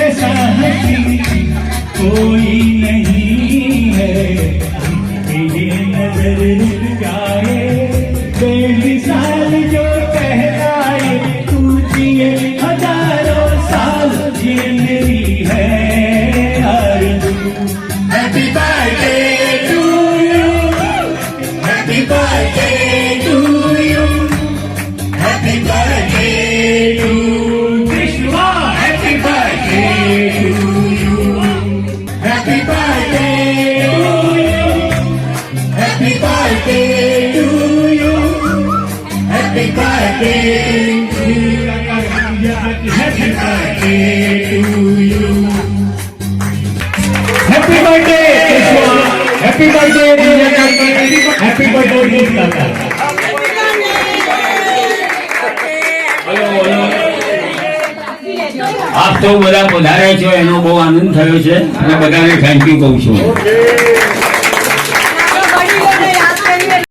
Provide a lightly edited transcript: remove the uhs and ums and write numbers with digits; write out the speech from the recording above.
ऐसा हसी कोई नहीं है ये नजर रुक जाए बेमिसाल जो कहलाए तू जिए हजारों साल ये मेरी है आरज़ू happy birthday to you happy birthday to you happy birthday to Krishna happy birthday to you happy birthday to you happy birthday to you happy birthday to you happy birthday to you happy birthday Krishna happy birthday happy birthday काका આપ તો બધા પધાર્યા છો એનો બહુ આનંદ થયો છે અને બધાને થેન્ક યુ કહું છું.